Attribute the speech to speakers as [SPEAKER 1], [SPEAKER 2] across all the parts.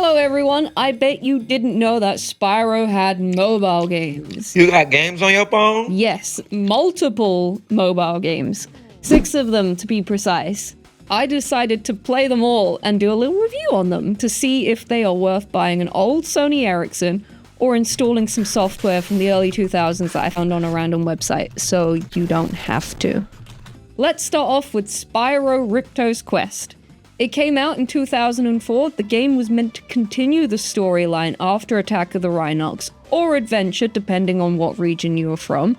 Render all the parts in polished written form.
[SPEAKER 1] Hello everyone, I bet you didn't know that Spyro had mobile games.
[SPEAKER 2] You got games on your phone?
[SPEAKER 1] Yes, multiple mobile games. 6 of them to be precise. I decided to play them all and do a little review on them to see if they are worth buying an old Sony Ericsson or installing some software from the early 2000s that I found on a random website, so you don't have to. Let's start off with Spyro Ripto's Quest. It came out in 2004. The game was meant to continue the storyline after Attack of the Rhinox, or Adventure, depending on what region you are from.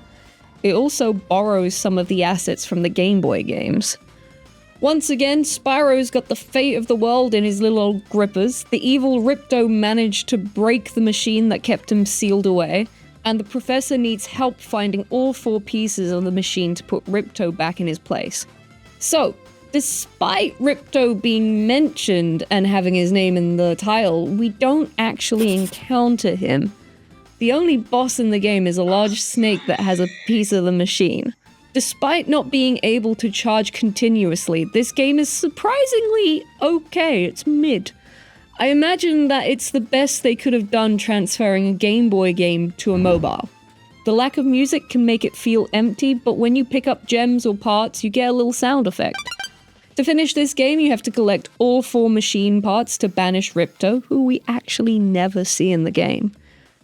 [SPEAKER 1] It also borrows some of the assets from the Game Boy games. Once again, Spyro's got the fate of the world in his little old grippers. The evil Ripto managed to break the machine that kept him sealed away, and the professor needs help finding all 4 pieces of the machine to put Ripto back in his place. So, despite Ripto being mentioned and having his name in the title, we don't actually encounter him. The only boss in the game is a large snake that has a piece of the machine. Despite not being able to charge continuously, this game is surprisingly okay. It's mid. I imagine that it's the best they could have done transferring a Game Boy game to a mobile. The lack of music can make it feel empty, but when you pick up gems or parts, you get a little sound effect. To finish this game, you have to collect all 4 machine parts to banish Ripto, who we actually never see in the game.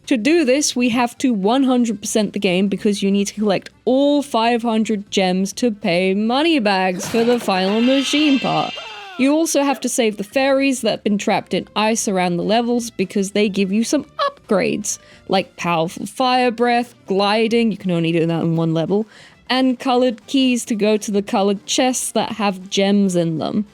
[SPEAKER 1] To do this, we have to 100% the game because you need to collect all 500 gems to pay money bags for the final machine part. You also have to save the fairies that have been trapped in ice around the levels because they give you some upgrades, like powerful fire breath, gliding, you can only do that in 1 level, and colored keys to go to the colored chests that have gems in them.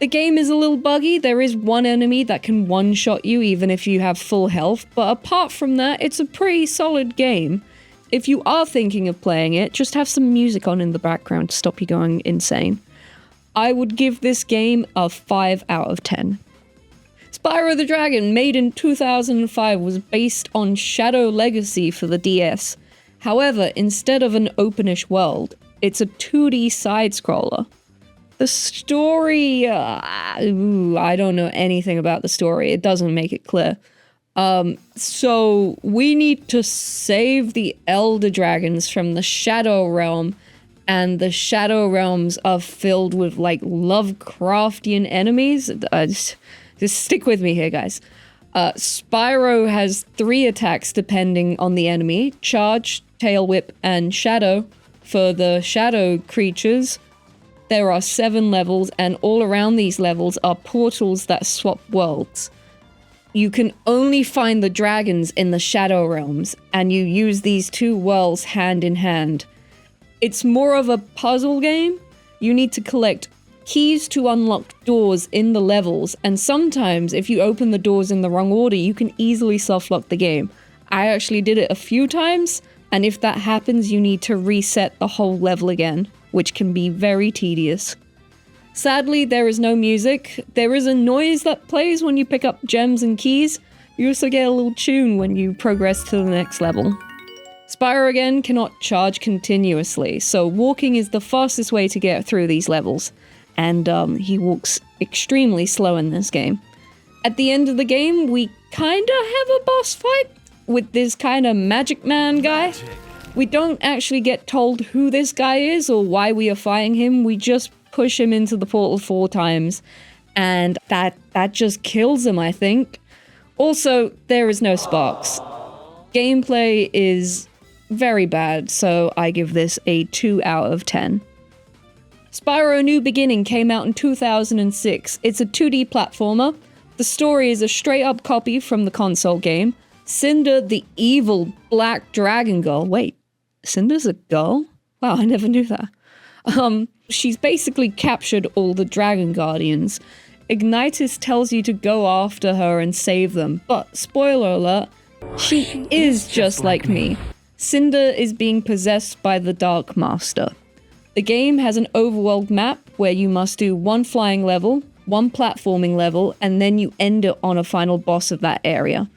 [SPEAKER 1] The game is a little buggy. There is 1 enemy that can one-shot you even if you have full health, but apart from that, it's a pretty solid game. If you are thinking of playing it, just have some music on in the background to stop you going insane. I would give this game a 5 out of 10. Spyro the Dragon, made in 2005, was based on Shadow Legacy for the DS. However, instead of an openish world, it's a 2D side-scroller. The story, I don't know anything about the story. It doesn't make it clear. So we need to save the Elder Dragons from the Shadow Realm, and the Shadow Realms are filled with, like, Lovecraftian enemies. Just stick with me here, guys. Spyro has 3 attacks depending on the enemy: Charge, Tail Whip, and Shadow. For the Shadow creatures, there are 7 levels, and all around these levels are portals that swap worlds. You can only find the dragons in the Shadow Realms, and you use these 2 worlds hand in hand. It's more of a puzzle game. You need to collect keys to unlock doors in the levels, and sometimes if you open the doors in the wrong order, you can easily softlock the game. I actually did it a few times, and if that happens, you need to reset the whole level again, which can be very tedious. Sadly, there is no music. There is a noise that plays when you pick up gems and keys. You also get a little tune when you progress to the next level. Spyro again cannot charge continuously, so walking is the fastest way to get through these levels, and he walks extremely slow in this game. At the end of the game, we kinda have a boss fight with this kinda magic man guy. We don't actually get told who this guy is or why we are fighting him. We just push him into the portal 4 times, and that just kills him, I think. Also, there is no sparks. Gameplay is very bad, so I give this a 2 out of 10. Spyro New Beginning came out in 2006. It's a 2D platformer. The story is a straight-up copy from the console game. Cinder, the evil black dragon girl. Wait, Cinder's a girl? Wow, I never knew that. She's basically captured all the Dragon Guardians. Ignitus tells you to go after her and save them, but spoiler alert, she is just like me. Cinder is being possessed by the Dark Master. The game has an overworld map where you must do 1 flying level, 1 platforming level, and then you end it on a final boss of that area.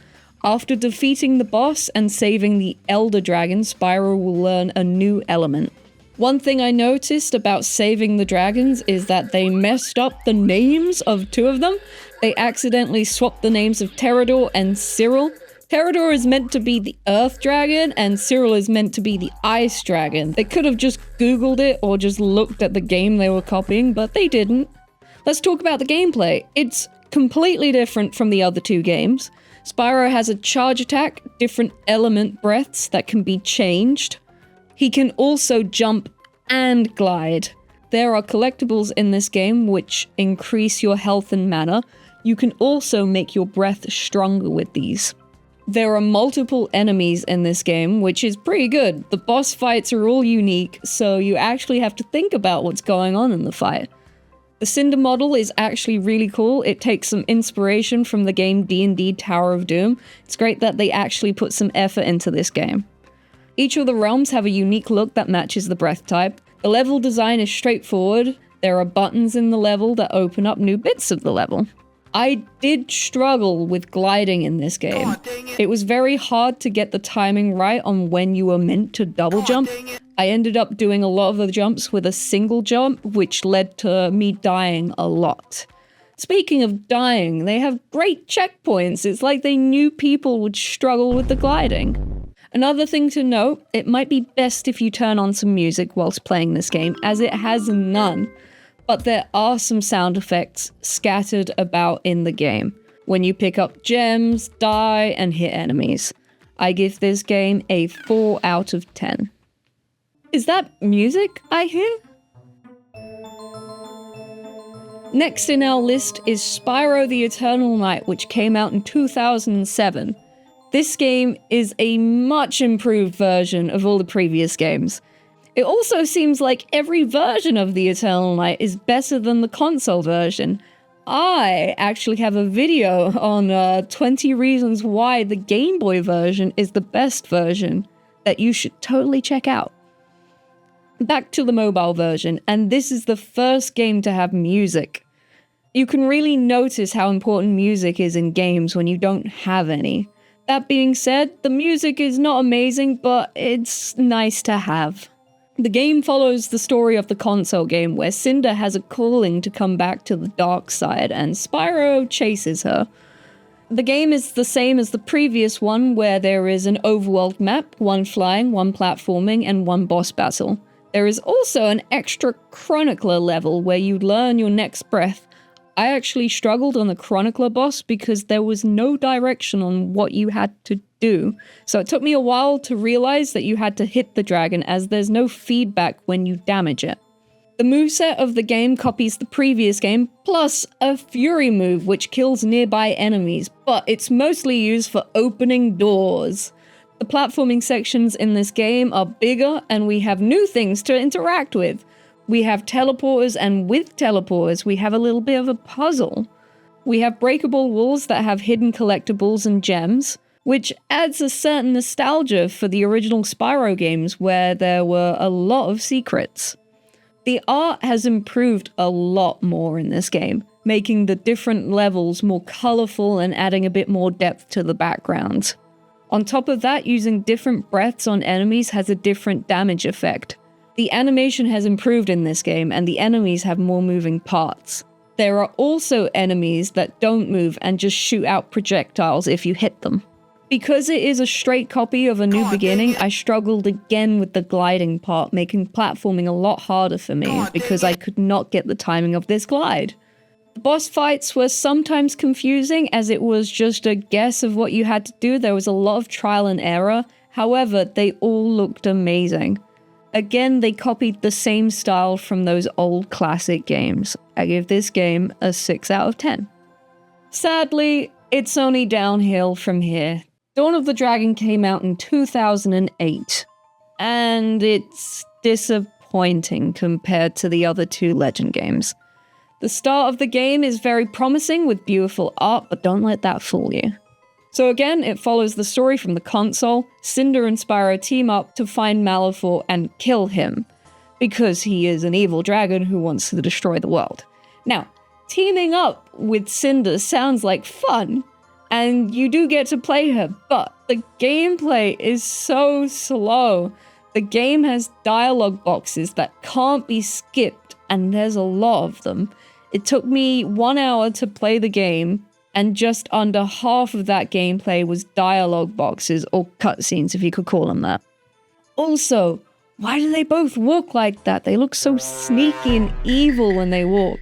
[SPEAKER 1] After defeating the boss and saving the Elder Dragon, Spyro will learn a new element. One thing I noticed about saving the dragons is that they messed up the names of 2 of them. They accidentally swapped the names of Terrador and Cyril. Terrador is meant to be the Earth Dragon, and Cyril is meant to be the Ice Dragon. They could have just Googled it or just looked at the game they were copying, but they didn't. Let's talk about the gameplay. It's completely different from the other two games. Spyro has a charge attack, different element breaths that can be changed. He can also jump and glide. There are collectibles in this game which increase your health and mana. You can also make your breath stronger with these. There are multiple enemies in this game, which is pretty good. The boss fights are all unique, so you actually have to think about what's going on in the fight. The Cinder model is actually really cool. It takes some inspiration from the game D&D Tower of Doom. It's great that they actually put some effort into this game. Each of the realms have a unique look that matches the breath type. The level design is straightforward. There are buttons in the level that open up new bits of the level. I did struggle with gliding in this game. It was very hard to get the timing right on when you were meant to double jump. I ended up doing a lot of the jumps with a single jump, which led to me dying a lot. Speaking of dying, they have great checkpoints. It's like they knew people would struggle with the gliding. Another thing to note, it might be best if you turn on some music whilst playing this game, as it has none. But there are some sound effects scattered about in the game when you pick up gems, die, and hit enemies. I give this game a 4 out of 10. Is that music I hear? Next in our list is Spyro the Eternal Knight, which came out in 2007. This game is a much improved version of all the previous games. It also seems like every version of the Eternal Knight is better than the console version. I actually have a video on 20 reasons why the Game Boy version is the best version that you should totally check out. Back to the mobile version, and this is the first game to have music. You can really notice how important music is in games when you don't have any. That being said, the music is not amazing, but it's nice to have. The game follows the story of the console game where Cinder has a calling to come back to the dark side and Spyro chases her. The game is the same as the previous one where there is an overworld map, one flying, one platforming, and one boss battle. There is also an extra chronicler level where you learn your next breath. I actually struggled on the chronicler boss because there was no direction on what you had to do. So it took me a while to realize that you had to hit the dragon as there's no feedback when you damage it. The moveset of the game copies the previous game, plus a fury move which kills nearby enemies, but it's mostly used for opening doors. The platforming sections in this game are bigger and we have new things to interact with. We have teleporters, and with teleporters, we have a little bit of a puzzle. We have breakable walls that have hidden collectibles and gems, which adds a certain nostalgia for the original Spyro games where there were a lot of secrets. The art has improved a lot more in this game, making the different levels more colorful and adding a bit more depth to the background. On top of that, using different breaths on enemies has a different damage effect. The animation has improved in this game, and the enemies have more moving parts. There are also enemies that don't move and just shoot out projectiles if you hit them. Because it is a straight copy of A New Beginning, I struggled again with the gliding part, making platforming a lot harder for me, because I could not get the timing of this glide. The boss fights were sometimes confusing, as it was just a guess of what you had to do. There was a lot of trial and error, however, they all looked amazing. Again, they copied the same style from those old classic games. I give this game a 6 out of 10. Sadly, it's only downhill from here. Dawn of the Dragon came out in 2008, and it's disappointing compared to the other two Legend games. The start of the game is very promising with beautiful art, but don't let that fool you. So again, it follows the story from the console. Cinder and Spyro team up to find Malifaux and kill him, because he is an evil dragon who wants to destroy the world. Now, teaming up with Cinder sounds like fun, and you do get to play her, but the gameplay is so slow. The game has dialogue boxes that can't be skipped, and there's a lot of them. It took me 1 hour to play the game, and just under half of that gameplay was dialogue boxes, or cutscenes if you could call them that. Also, why do they both walk like that? They look so sneaky and evil when they walk.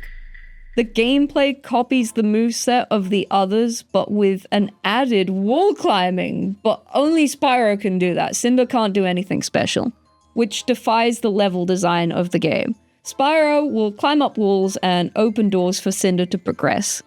[SPEAKER 1] The gameplay copies the moveset of the others, but with an added wall climbing. But only Spyro can do that. Cinder can't do anything special, which defies the level design of the game. Spyro will climb up walls and open doors for Cinder to progress.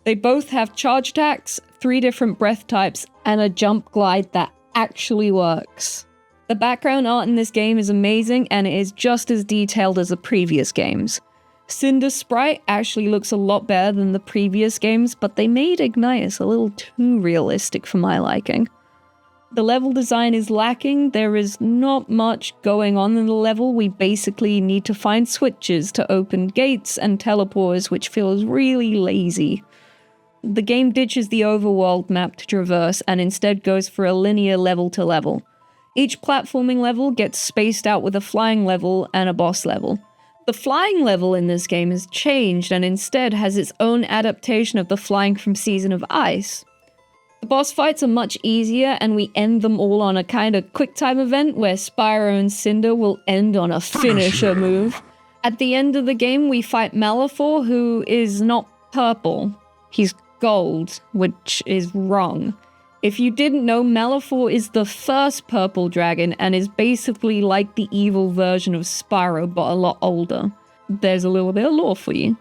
[SPEAKER 1] They both have charge attacks, 3 different breath types, and a jump glide that actually works. The background art in this game is amazing, and it is just as detailed as the previous games. Cinder's sprite actually looks a lot better than the previous games, but they made Ignitus a little too realistic for my liking. The level design is lacking. There is not much going on in the level. We basically need to find switches to open gates and teleporters, which feels really lazy. The game ditches the overworld map to traverse and instead goes for a linear level to level. Each platforming level gets spaced out with a flying level and a boss level. The flying level in this game has changed and instead has its own adaptation of the flying from Season of Ice. The boss fights are much easier, and we end them all on a kind of quick time event where Spyro and Cinder will end on a finisher move. At the end of the game, we fight Malefor, who is not purple. He's gold, which is wrong. If you didn't know, Malefor is the first purple dragon and is basically like the evil version of Spyro, but a lot older. There's a little bit of lore for you.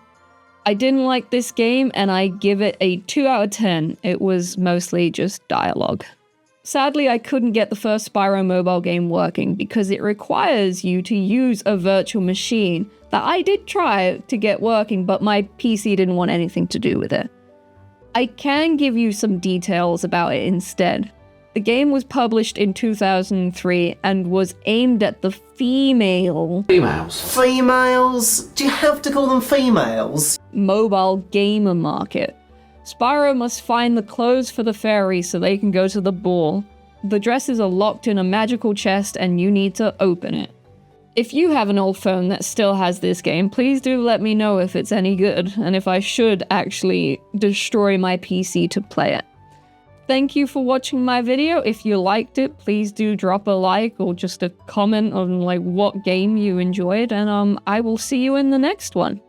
[SPEAKER 1] I didn't like this game, and I give it a 2 out of 10. It was mostly just dialogue. Sadly, I couldn't get the first Spyro mobile game working because it requires you to use a virtual machine that I did try to get working, but my PC didn't want anything to do with it. I can give you some details about it instead. The game was published in 2003 and was aimed at the females?
[SPEAKER 2] Females? Do you have to call them females?
[SPEAKER 1] Mobile gamer market. Spyro must find the clothes for the fairy so they can go to the ball. The dresses are locked in a magical chest and you need to open it. If you have an old phone that still has this game, please do let me know if it's any good, and if I should actually destroy my PC to play it. Thank you for watching my video. If you liked it, please do drop a like or just a comment on what game you enjoyed, and I will see you in the next one.